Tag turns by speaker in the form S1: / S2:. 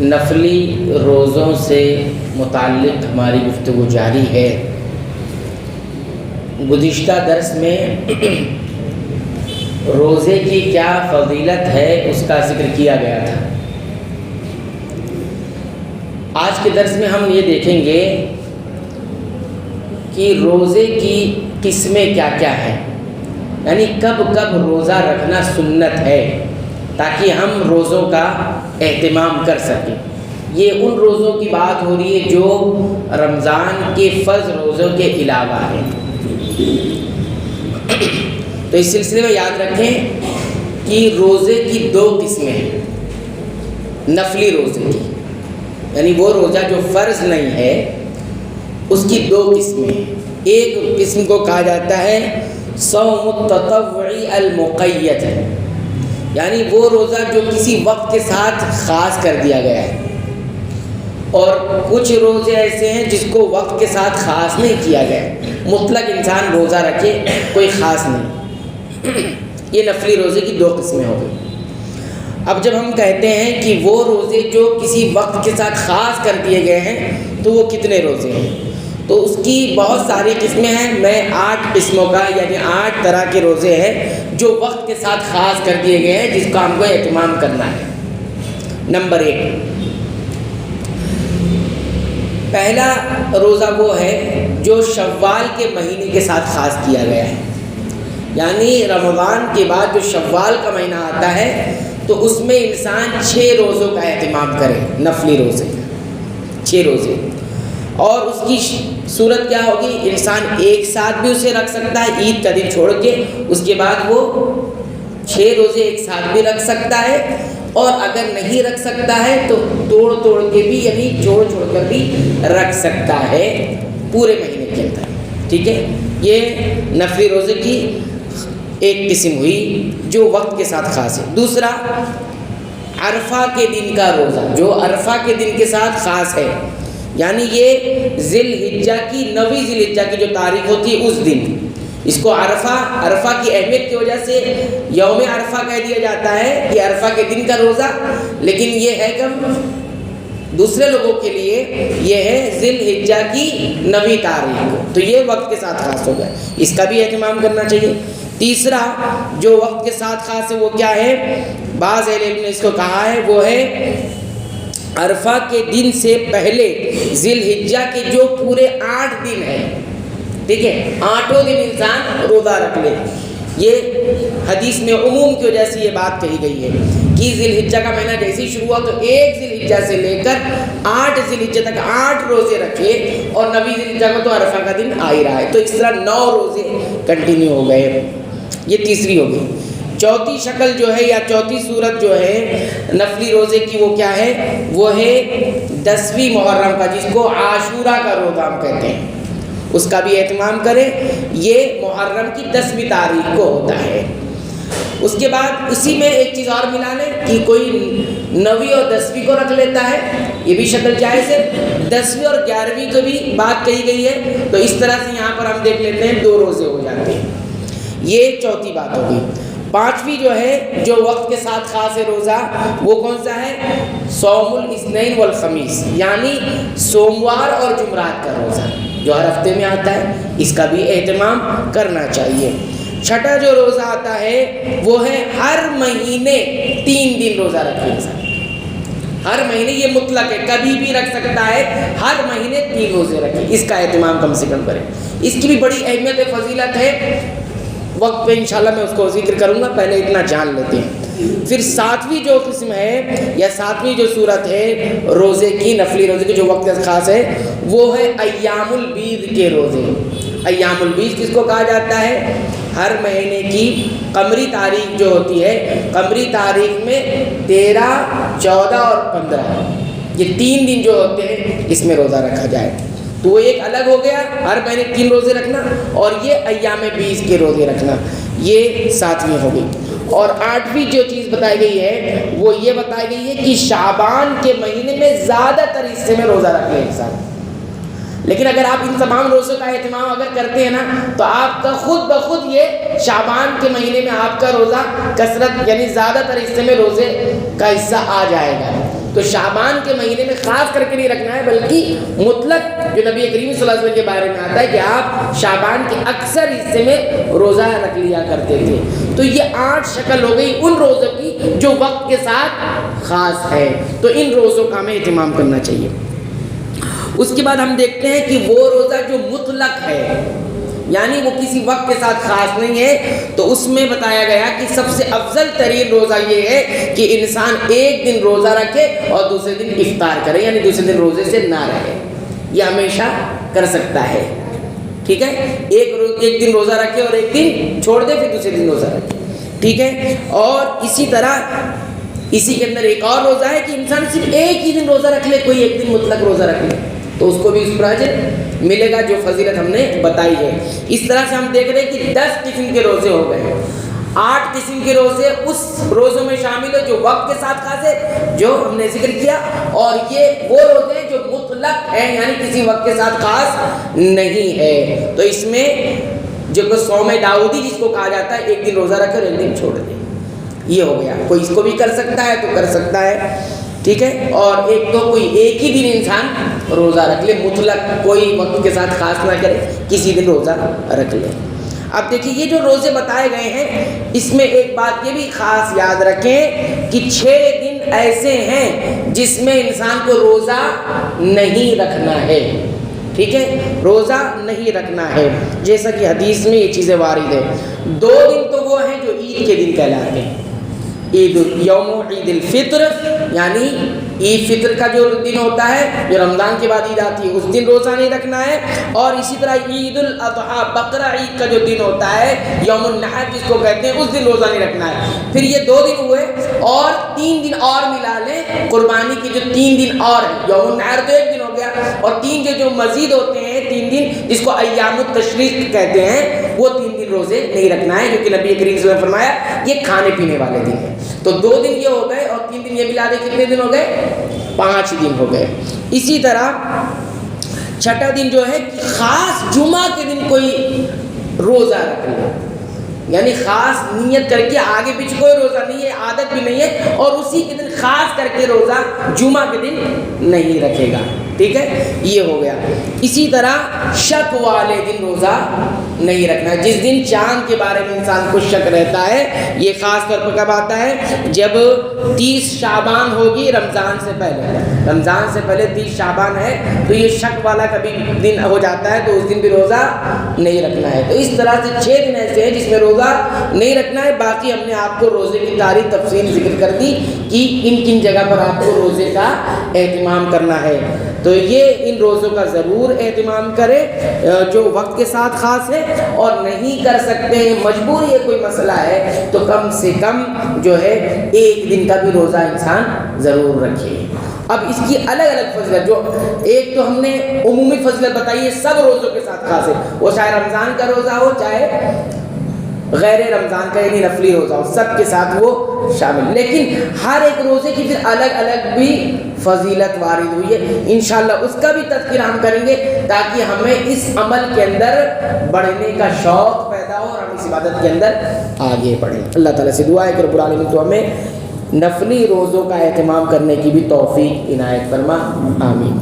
S1: نفلی روزوں سے متعلق ہماری گفتگو جاری ہے۔ گزشتہ درس میں روزے کی کیا فضیلت ہے اس کا ذکر کیا گیا تھا۔ آج کے درس میں ہم یہ دیکھیں گے کہ روزے کی قسمیں کیا کیا ہیں، یعنی کب کب روزہ رکھنا سنت ہے تاکہ ہم روزوں کا اہتمام کر سکیں۔ یہ ان روزوں کی بات ہو رہی ہے جو رمضان کے فرض روزوں کے علاوہ ہیں۔ تو اس سلسلے میں یاد رکھیں کہ روزے کی دو قسمیں ہیں۔ نفلی روزے کی، یعنی وہ روزہ جو فرض نہیں ہے، اس کی دو قسمیں ہیں۔ ایک قسم کو کہا جاتا ہے صوم التطوعی المقید، یعنی وہ روزہ جو کسی وقت کے ساتھ خاص کر دیا گیا ہے، اور کچھ روزے ایسے ہیں جس کو وقت کے ساتھ خاص نہیں کیا گیا ہے، مطلق انسان روزہ رکھے کوئی خاص نہیں۔ یہ نفلی روزے کی دو قسمیں ہو گئی۔ اب جب ہم کہتے ہیں کہ وہ روزے جو کسی وقت کے ساتھ خاص کر دیے گئے ہیں تو وہ کتنے روزے ہیں، تو اس کی بہت ساری قسمیں ہیں۔ میں 8 قسموں کا یعنی 8 طرح کے روزے ہیں جو وقت کے ساتھ خاص کر دیے گئے ہیں، جس کا ہم کو اہتمام کرنا ہے۔ نمبر 1، پہلا روزہ وہ ہے جو شوال کے مہینے کے ساتھ خاص کیا گیا ہے، یعنی رمضان کے بعد جو شوال کا مہینہ آتا ہے تو اس میں انسان 6 روزوں کا اہتمام کرے، نفلی روزے 6 روزے۔ اور اس کی صورت کیا ہوگی، انسان ایک ساتھ بھی اسے رکھ سکتا ہے عید کا دن چھوڑ کے، اس کے بعد وہ 6 روزے ایک ساتھ بھی رکھ سکتا ہے، اور اگر نہیں رکھ سکتا ہے تو توڑ کے بھی یعنی چھوڑ کر بھی رکھ سکتا ہے پورے مہینے کے اندر۔ ٹھیک ہے، یہ نفلی روزے کی ایک قسم ہوئی جو وقت کے ساتھ خاص ہے۔ دوسرا، عرفہ کے دن کا روزہ جو عرفہ کے دن کے ساتھ خاص ہے، یعنی یہ ذی الحجہ کی 9 ذی الحجہ کی جو تاریخ ہوتی ہے اس دن، اس کو عرفہ کی اہمیت کی وجہ سے یوم عرفہ کہہ دیا جاتا ہے کہ عرفہ کے دن کا روزہ، لیکن یہ ہے کب، دوسرے لوگوں کے لیے یہ ہے ذی الحجہ کی 9 تاریخ، تو یہ وقت کے ساتھ خاص ہو گیا، اس کا بھی اہتمام کرنا چاہیے۔ تیسرا جو وقت کے ساتھ خاص ہے وہ کیا ہے، بعض اہل علم نے اس کو کہا ہے، وہ ہے عرفہ کے دن سے پہلے ذی الحجہ کے جو پورے 8 دن ہیں، ٹھیک ہے، 8 دن انسان روزہ رکھ لے۔ یہ حدیث میں عموم کی وجہ سے یہ بات کہی گئی ہے کہ ذی الحجہ کا مہینہ جیسے ہی شروع ہوا تو 1 ذی الحجہ سے لے کر 8 ذی الحجہ تک 8 روزے رکھے، اور 9 ذی الحجہ کو تو عرفہ کا دن آ ہی رہا ہے، تو اس طرح 9 روزے کنٹینیو ہو گئے۔ یہ تیسری ہو گئی۔ چوتھی شکل جو ہے یا چوتھی صورت جو ہے نفلی روزے کی وہ کیا ہے، وہ ہے 10ویں محرم کا، جس کو عاشورہ کا روزہ ہم کہتے ہیں، اس کا بھی اہتمام کریں۔ یہ محرم کی 10ویں تاریخ کو ہوتا ہے۔ اس کے بعد اسی میں ایک چیز اور ملا لیں کہ کوئی 9ویں اور 10ویں کو رکھ لیتا ہے، یہ بھی شکل جائز ہے۔ 10ویں اور 11ویں کو بھی بات کہی گئی ہے، تو اس طرح سے یہاں پر ہم دیکھ لیتے ہیں 2 روزے ہو جاتے ہیں۔ یہ چوتھی بات ہوگی۔ 5ویں جو ہے جو وقت کے ساتھ خاص ہے روزہ، وہ کون سا ہے، صوم الاثنین والخمیس، یعنی سوموار اور جمعرات کا روزہ جو ہر ہفتے میں آتا ہے، اس کا بھی اہتمام کرنا چاہیے۔ چھٹا جو روزہ آتا ہے وہ ہے ہر مہینے 3 دن روزہ رکھے انسان، ہر مہینے، یہ مطلق ہے، کبھی بھی رکھ سکتا ہے، ہر مہینے 3 روزے رکھے، اس کا اہتمام کم سے کم کریں۔ اس کی بھی بڑی اہمیت و فضیلت ہے، وقت پہ انشاءاللہ میں اس کو ذکر کروں گا، پہلے اتنا جان لیتے ہیں۔ پھر 7ویں جو قسم ہے یا 7ویں جو صورت ہے روزے کی، نفلی روزے کی جو وقت خاص ہے، وہ ہے ایام البید کے روزے۔ ایام البید کس کو کہا جاتا ہے، ہر مہینے کی قمری تاریخ جو ہوتی ہے، قمری تاریخ میں 13، 14 اور 15، یہ 3 دن جو ہوتے ہیں اس میں روزہ رکھا جائے، تو وہ ایک الگ ہو گیا، ہر مہینے 3 روزے رکھنا، اور یہ ایام 20 کے روزے رکھنا، یہ 7ویں ہو گئی۔ اور 8ویں جو چیز بتائی گئی ہے وہ یہ بتائی گئی ہے کہ شعبان کے مہینے میں زیادہ تر حصے میں روزہ رکھ لے انسان، لیکن اگر آپ ان تمام روزوں کا اہتمام اگر کرتے ہیں نا تو آپ کا خود بخود یہ شعبان کے مہینے میں آپ کا روزہ کثرت یعنی زیادہ تر حصے میں روزے کا حصہ آ جائے گا۔ تو شعبان کے مہینے میں خاص کر کے نہیں رکھنا ہے، بلکہ مطلق جو نبی کریم صلی اللہ علیہ وسلم کے بارے میں آتا ہے کہ آپ شعبان کے اکثر حصے میں روزہ رکھ لیا کرتے تھے۔ تو یہ 8 شکل ہو گئی ان روزوں کی جو وقت کے ساتھ خاص ہے، تو ان روزوں کا ہمیں اہتمام کرنا چاہیے۔ اس کے بعد ہم دیکھتے ہیں کہ وہ روزہ جو مطلق ہے، یعنی وہ کسی وقت کے ساتھ خاص نہیں ہے، تو اس میں بتایا گیا کہ سب سے افضل ترین روزہ یہ ہے کہ انسان ایک دن روزہ رکھے اور دوسرے دن افطار کرے، یعنی دوسرے دن روزے سے نہ رہے۔ یہ ہمیشہ کر سکتا ہے، ٹھیک ہے، ایک دن روزہ رکھے اور ایک دن چھوڑ دے، پھر دوسرے دن روزہ رکھے، ٹھیک ہے۔ اور اسی طرح اسی کے اندر ایک اور روزہ ہے کہ انسان صرف ایک ہی دن روزہ رکھ لے، کوئی ایک دن مطلق روزہ رکھ لے، تو اس کو بھی اس پر اجر ملے گا جو فضیلت ہم نے بتائی ہے۔ اس طرح سے ہم دیکھ رہے ہیں کہ 10 قسم کے روزے ہو گئے، 8 قسم کے روزے اس روزوں میں شامل ہے جو وقت کے ساتھ خاص ہے، جو ہم نے ذکر کیا، اور یہ وہ روزے ہیں جو مطلق ہیں، یعنی کسی وقت کے ساتھ خاص نہیں ہے۔ تو اس میں جو صوم داؤدی جس کو کہا جاتا ہے، ایک دن روزہ رکھے اور ایک دن چھوڑ دے، یہ ہو گیا۔ کوئی اس کو بھی کر سکتا ہے تو کر سکتا ہے، ٹھیک ہے۔ اور کوئی ایک ہی دن انسان روزہ رکھ لے، مطلق کوئی وقت کے ساتھ خاص نہ کرے، کسی دن روزہ رکھ لے۔ اب دیکھیے یہ جو روزے بتائے گئے ہیں، اس میں ایک بات یہ بھی خاص یاد رکھیں کہ 6 دن ایسے ہیں جس میں انسان کو روزہ نہیں رکھنا ہے، ٹھیک ہے، روزہ نہیں رکھنا ہے، جیسا کہ حدیث میں یہ چیزیں وارد ہیں۔ 2 دن تو وہ ہیں جو عید کے دن کہلاتے ہیں، یوم عید الفطر، یعنی عید فطر کا جو دن ہوتا ہے، جو رمضان کے بعد عید آتی ہے، اس دن روزہ نہیں رکھنا ہے۔ اور اسی طرح عید الاضحیٰ، بقرہ عید کا جو دن ہوتا ہے، یوم النحر جس کو کہتے ہیں، اس دن روزہ نہیں رکھنا ہے۔ پھر یہ 2 دن ہوئے، اور 3 دن اور ملا لیں قربانی کے جو 3 دن اور ہیں، یوم النحر تو 1 دن ہو گیا، اور 3 جو مزید ہوتے ہیں 3 دن جس کو ایام التشریق کہتے ہیں، وہ 3 دن روزے نہیں رکھنا ہے، کیونکہ نبی کریم صلی اللہ علیہ وسلم نے فرمایا یہ کھانے پینے والے دن ہیں۔ تو 2 دن یہ ہو گئے اور 3 دن یہ ملا دے، کتنے دن ہو گئے؟ 5 دن ہو گئے۔ اسی طرح 6واں دن جو ہے خاص جمعہ کے دن کوئی روزہ رکھ لے، یعنی خاص نیت کر کے، آگے پیچھے کوئی روزہ نہیں ہے، عادت بھی نہیں ہے، اور اسی کے دن خاص کر کے روزہ جمعہ کے دن نہیں رکھے گا، ٹھیک ہے، یہ ہو گیا۔ اسی طرح شک والے دن روزہ نہیں رکھنا ہے، جس دن چاند کے بارے میں انسان کو شک رہتا ہے، یہ خاص طور پر کب آتا ہے؟ جب 30 شعبان ہوگی، رمضان سے پہلے 30 شعبان ہے، تو یہ شک والا کبھی دن ہو جاتا ہے، تو اس دن بھی روزہ نہیں رکھنا ہے۔ تو اس طرح سے 6 دن ایسے ہیں جس میں روزہ نہیں رکھنا ہے۔ باقی ہم نے آپ کو روزے کی تاریخ تفصیل ذکر کر دی کہ کن جگہ پر آپ کو روزے کا اہتمام کرنا ہے، تو یہ ان روزوں کا ضرور اہتمام کرے جو وقت کے ساتھ خاص ہے، اور نہیں کر سکتے ہیں، مجبوری ہے، کوئی مسئلہ ہے، تو کم سے کم جو ہے 1 دن کا بھی روزہ انسان ضرور رکھے۔ اب اس کی الگ الگ فضیلت، جو ایک تو ہم نے عمومی فضیلت بتائی ہے، سب روزوں کے ساتھ خاص ہے، وہ چاہے رمضان کا روزہ ہو چاہے غیر رمضان کا یعنی نفلی روزہ ہو، سب کے ساتھ وہ شامل، لیکن ہر ایک روزے کی پھر الگ الگ بھی فضیلت وارد ہوئی ہے، انشاءاللہ اس کا بھی تذکرہ ہم کریں گے، تاکہ ہمیں اس عمل کے اندر بڑھنے کا شوق پیدا ہو اور ہم اس عبادت کے اندر آگے بڑھیں۔ اللہ تعالیٰ سے دعا ہے کہ رب العالمین تو ہمیں نفلی روزوں کا اہتمام کرنے کی بھی توفیق عنایت فرما، آمین۔